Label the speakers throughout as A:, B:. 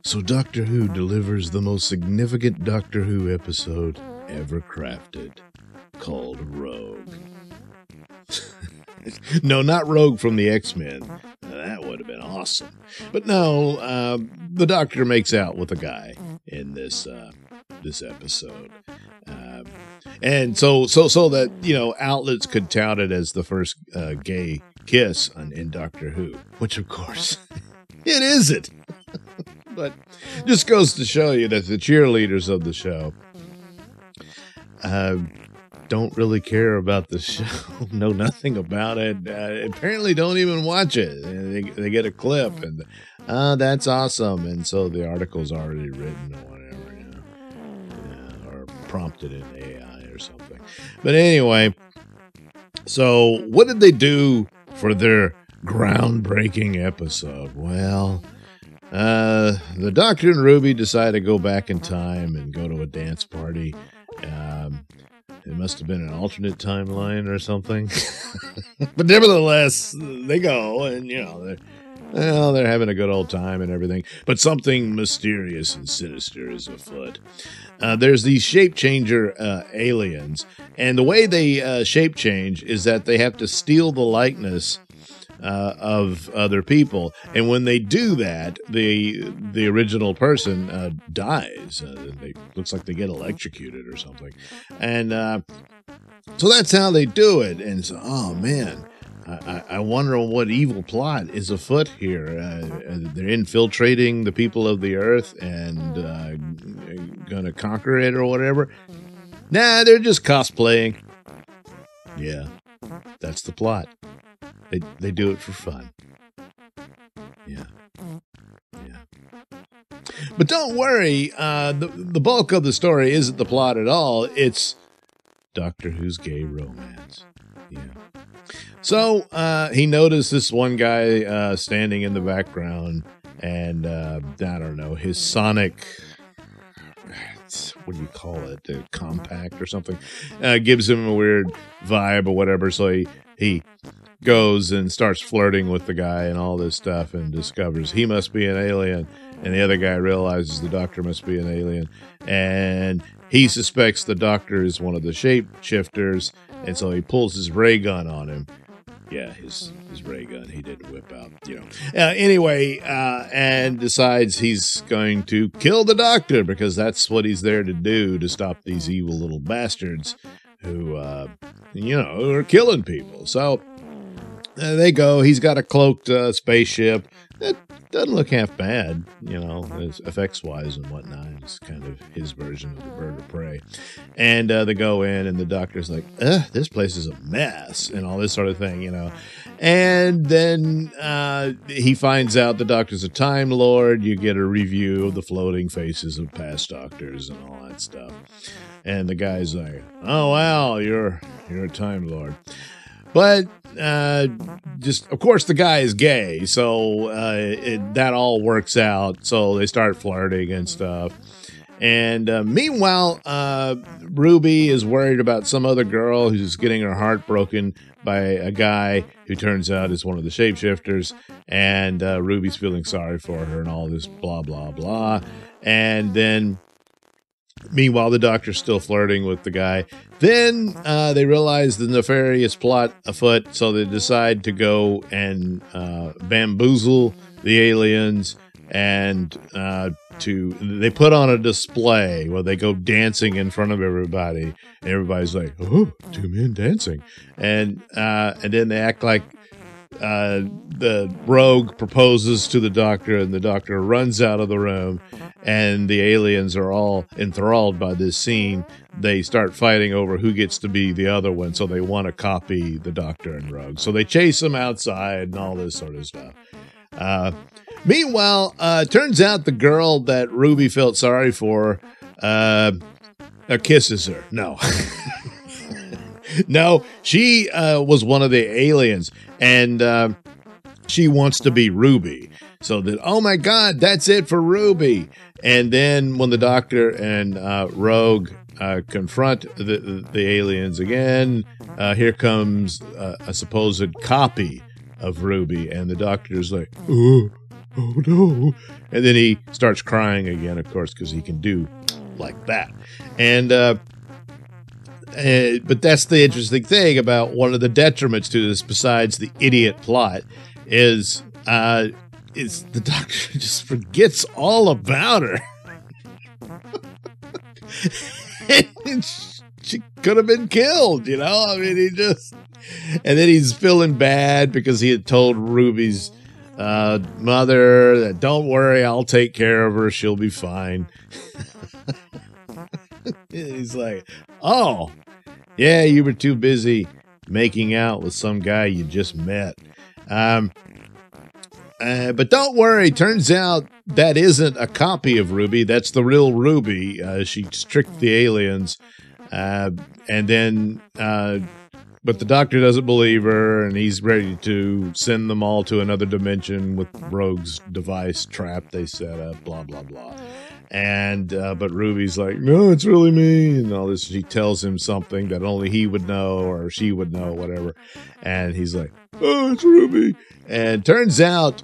A: So Doctor Who delivers the most significant Doctor Who episode ever crafted, called Rogue. No, not Rogue from the X-Men. That would have been awesome. But no, the Doctor makes out with a guy in this episode. And so that, outlets could tout it as the first gay kiss in Doctor Who, which of course it isn't. But just goes to show you that the cheerleaders of the show don't really care about the show, know nothing about it, apparently don't even watch it. They get a clip and that's awesome. And so the article's already written or whatever, or prompted in AI or something. But anyway, so what did they do for their groundbreaking episode? Well, the Doctor and Ruby decide to go back in time and go to a dance party. It must have been an alternate timeline or something. But nevertheless, they go and, they're having a good old time and everything. But something mysterious and sinister is afoot. There's these shape changer aliens. And the way they shape change is that they have to steal the likeness of other people, and when they do that, the original person dies. Looks like they get electrocuted or something, and so that's how they do it. And so, oh man, I wonder what evil plot is afoot here. They're infiltrating the people of the Earth and gonna conquer it or whatever. Nah, they're just cosplaying. Yeah, that's the plot. They do it for fun. Yeah. But don't worry, the bulk of the story isn't the plot at all. It's Doctor Who's gay romance. Yeah. So he noticed this one guy standing in the background, and I don't know, his sonic, what do you call it? The compact or something, gives him a weird vibe or whatever. So he goes and starts flirting with the guy and all this stuff, and discovers he must be an alien, and the other guy realizes the Doctor must be an alien, and he suspects the Doctor is one of the shapeshifters, and so he pulls his ray gun on him. Yeah, his ray gun he did whip out, anyway, and decides he's going to kill the Doctor, because that's what he's there to do, to stop these evil little bastards who are killing people. So they go. He's got a cloaked spaceship that doesn't look half bad, effects-wise and whatnot. It's kind of his version of the bird of prey. And they go in, and the Doctor's like, this place is a mess, and all this sort of thing, And then he finds out the Doctor's a Time Lord. You get a review of the floating faces of past Doctors and all that stuff. And the guy's like, oh, wow, you're a Time Lord. But of course, the guy is gay, so that all works out. So they start flirting and stuff. And meanwhile, Ruby is worried about some other girl who's getting her heart broken by a guy who turns out is one of the shapeshifters. And Ruby's feeling sorry for her and all this blah, blah, blah. And then meanwhile, the Doctor's still flirting with the guy. Then they realize the nefarious plot afoot, so they decide to go and bamboozle the aliens, and they put on a display where they go dancing in front of everybody, and everybody's like, "Oh, two men dancing," and then they act like the rogue proposes to the Doctor, and the Doctor runs out of the room, and the aliens are all enthralled by this scene. They start fighting over who gets to be the other one, so they want to copy the Doctor and Rogue. So they chase them outside and all this sort of stuff. Meanwhile, turns out the girl that Ruby felt sorry for kisses her. No. No, she was one of the aliens, and she wants to be Ruby. So that, oh my God, that's it for Ruby. And then when the Doctor and Rogue confront the aliens again, here comes a supposed copy of Ruby, and the Doctor's like, "Oh, oh no. And then he starts crying again, of course, because he can do like that. And but that's the interesting thing about one of the detriments to this, besides the idiot plot, is the doctor just forgets all about her. She could have been killed, you know? I mean, and then he's feeling bad because he had told Ruby's mother that, don't worry, I'll take care of her. She'll be fine. He's like, oh, yeah, you were too busy making out with some guy you just met. But don't worry, turns out that isn't a copy of Ruby. That's the real Ruby. She tricked the aliens. And then, but the doctor doesn't believe her, and he's ready to send them all to another dimension with Rogue's device trap they set up, blah, blah, blah. And, but Ruby's like, no, it's really me, and all this. She tells him something that only he would know, or she would know, whatever. And he's like, oh, it's Ruby. And turns out,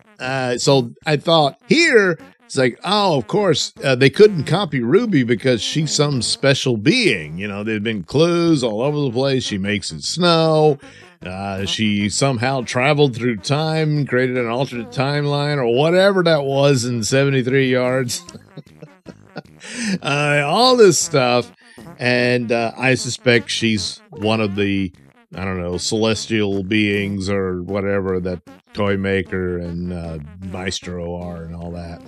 A: so I thought here, it's like, oh, of course, they couldn't copy Ruby because she's some special being. You know, there'd been clues all over the place. She makes it snow. She somehow traveled through time, created an alternate timeline, or whatever that was in 73 yards. All this stuff. And I suspect she's one of the, I don't know, celestial beings or whatever that Toy Maker and Maestro are and all that.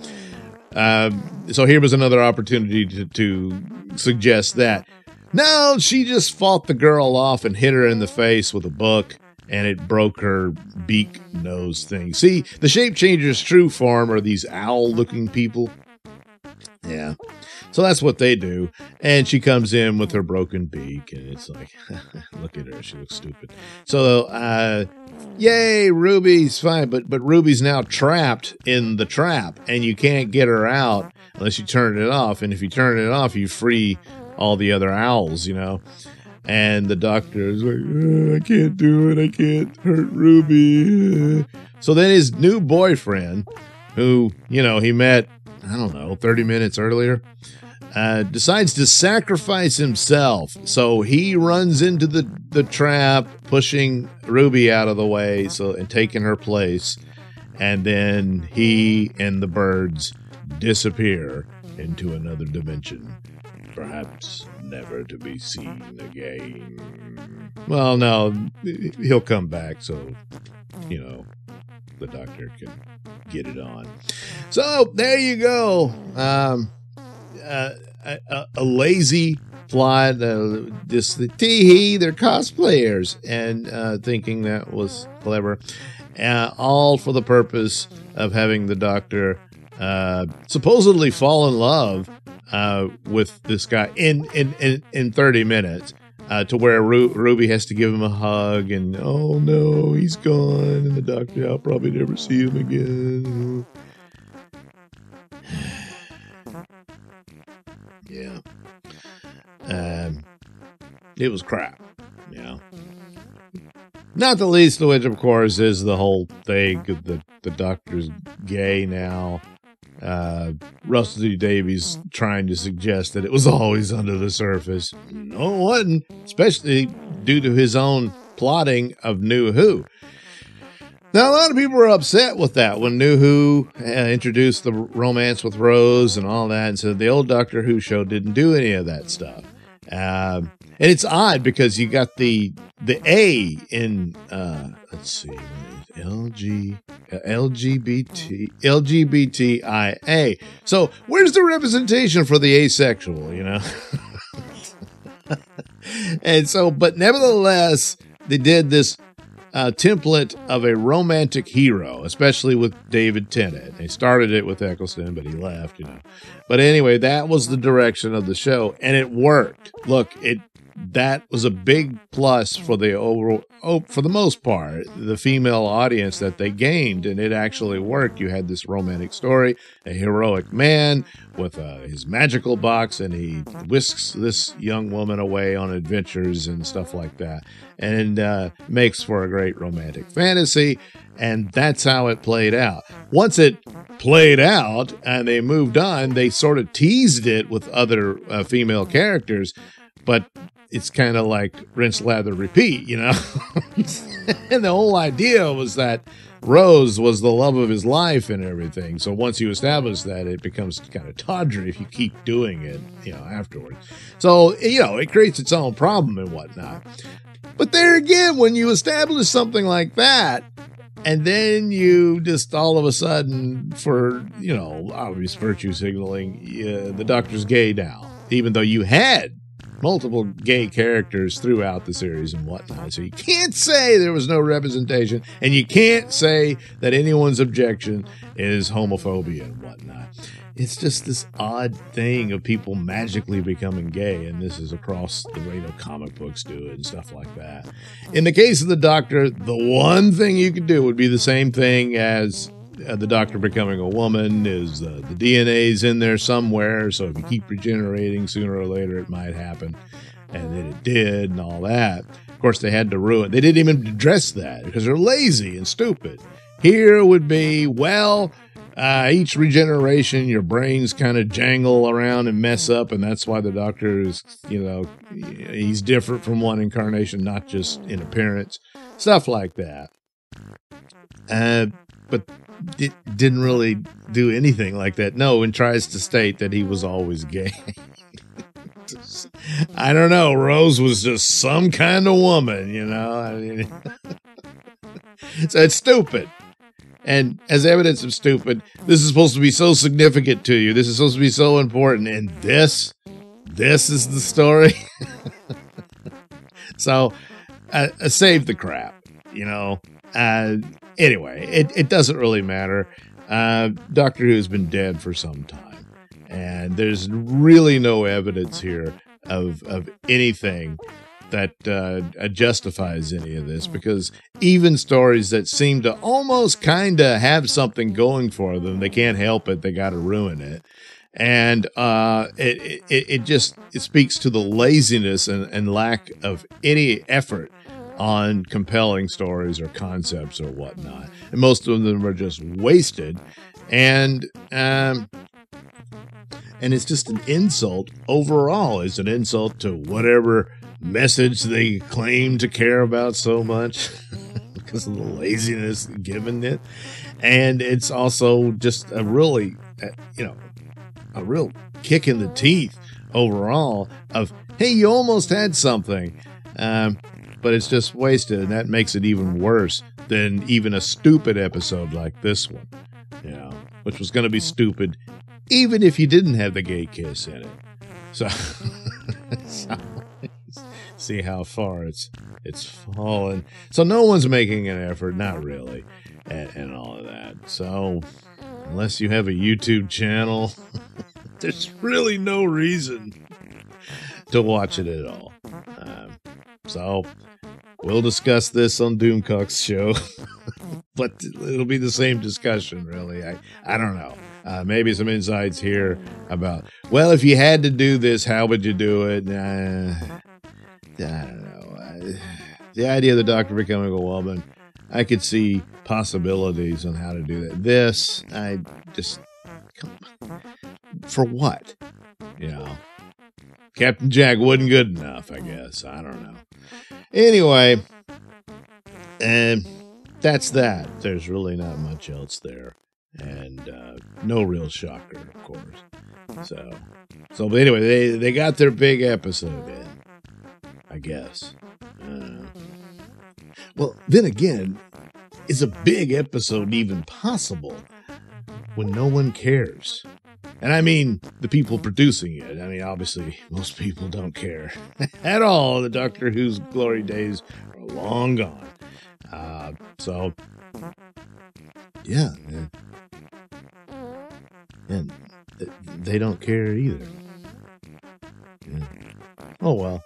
A: So here was another opportunity to suggest that. No, she just fought the girl off and hit her in the face with a book, and it broke her beak nose thing. See, the Shape Changer's true form are these owl-looking people. Yeah. So that's what they do. And she comes in with her broken beak, and it's like, look at her. She looks stupid. So, yay, Ruby's fine. But Ruby's now trapped in the trap, and you can't get her out unless you turn it off. And if you turn it off, you free all the other owls, you know. And the doctor is like, I can't do it. I can't hurt Ruby. So then his new boyfriend, who, you know, he met, I don't know, 30 minutes earlier, decides to sacrifice himself. So he runs into the trap, pushing Ruby out of the way, and taking her place. And then he and the birds disappear into another dimension, perhaps never to be seen again. Well, no, he'll come back, so, you know, the doctor can get it on. So there you go. A lazy plot. Just the tee-hee, they're cosplayers, and thinking that was clever. All for the purpose of having the doctor supposedly fall in love with this guy in 30 minutes. To where Ruby has to give him a hug, and oh no, he's gone, and the doctor, I'll probably never see him again. Yeah. It was crap, you know. Not the least of which, of course, is the whole thing that the doctor's gay now. Russell D. Davies trying to suggest that it was always under the surface. No, it wasn't, especially due to his own plotting of New Who. Now, a lot of people were upset with that when New Who introduced the romance with Rose and all that, and said the old Doctor Who show didn't do any of that stuff. And it's odd because you got the A in, let's see, LGBTIA. So where's the representation for the asexual, you know? And so, but nevertheless, they did this template of a romantic hero, especially with David Tennant. They started it with Eccleston, but he left, you know. But anyway, that was the direction of the show, and it worked. Look, that was a big plus for the overall, for the most part, the female audience that they gained, and it actually worked. You had this romantic story, a heroic man with his magical box, and he whisks this young woman away on adventures and stuff like that, and makes for a great romantic fantasy. And that's how it played out. Once it played out and they moved on, they sort of teased it with other female characters, but it's kind of like rinse, lather, repeat, you know? And the whole idea was that Rose was the love of his life and everything. So once you establish that, it becomes kind of tawdry if you keep doing it, you know, afterwards. So, you know, it creates its own problem and whatnot. But there again, when you establish something like that, and then you just all of a sudden, for, you know, obvious virtue signaling, the Doctor's gay now, even though you had multiple gay characters throughout the series and whatnot. So you can't say there was no representation, and you can't say that anyone's objection is homophobia and whatnot. It's just this odd thing of people magically becoming gay, and this is across the way comic books do it and stuff like that. In the case of the Doctor, the one thing you could do would be the same thing as the Doctor becoming a woman. Is the DNA's in there somewhere, so if you keep regenerating, sooner or later it might happen, and then it did and all that. Of course, they had to ruin. They didn't even address that because they're lazy and stupid. Here would be, well, each regeneration, your brains kind of jangle around and mess up, and that's why the Doctor is, you know, he's different from one incarnation, not just in appearance, stuff like that. But it didn't really do anything like that. No, and tries to state that he was always gay. I don't know. Rose was just some kind of woman, you know. I mean, so it's stupid. And as evidence of stupid, this is supposed to be so significant to you. This is supposed to be so important. And this is the story. So save the crap, you know. Anyway, it doesn't really matter. Doctor Who's been dead for some time, and there's really no evidence here of anything that justifies any of this, because even stories that seem to almost kind of have something going for them, they can't help it. They got to ruin it. And it speaks to the laziness and lack of any effort on compelling stories or concepts or whatnot. And most of them are just wasted. And it's just an insult overall. It's an insult to whatever message they claim to care about so much because of the laziness given it. And it's also just a really, a real kick in the teeth overall of, hey, you almost had something, but it's just wasted. And that makes it even worse than even a stupid episode like this one, you know, which was going to be stupid even if you didn't have the gay kiss in it. So, see how far it's fallen. So no one's making an effort, not really, and all of that. So unless you have a YouTube channel, there's really no reason to watch it at all. So we'll discuss this on Doomcock's show, but it'll be the same discussion, really. I don't know. Maybe some insights here about, well, if you had to do this, how would you do it? I don't know. The idea of the Doctor becoming a woman, I could see possibilities on how to do that. This, I just, for what? You know, Captain Jack wasn't good enough, I guess. I don't know. Anyway, and that's that. There's really not much else there. And no real shocker, of course. So but anyway, they got their big episode in, I guess. Well, then again, is a big episode even possible when no one cares? And I mean the people producing it. I mean, obviously, most people don't care at all. The Doctor Who's glory days are long gone. So, yeah. And they don't care either. Yeah. Oh, well.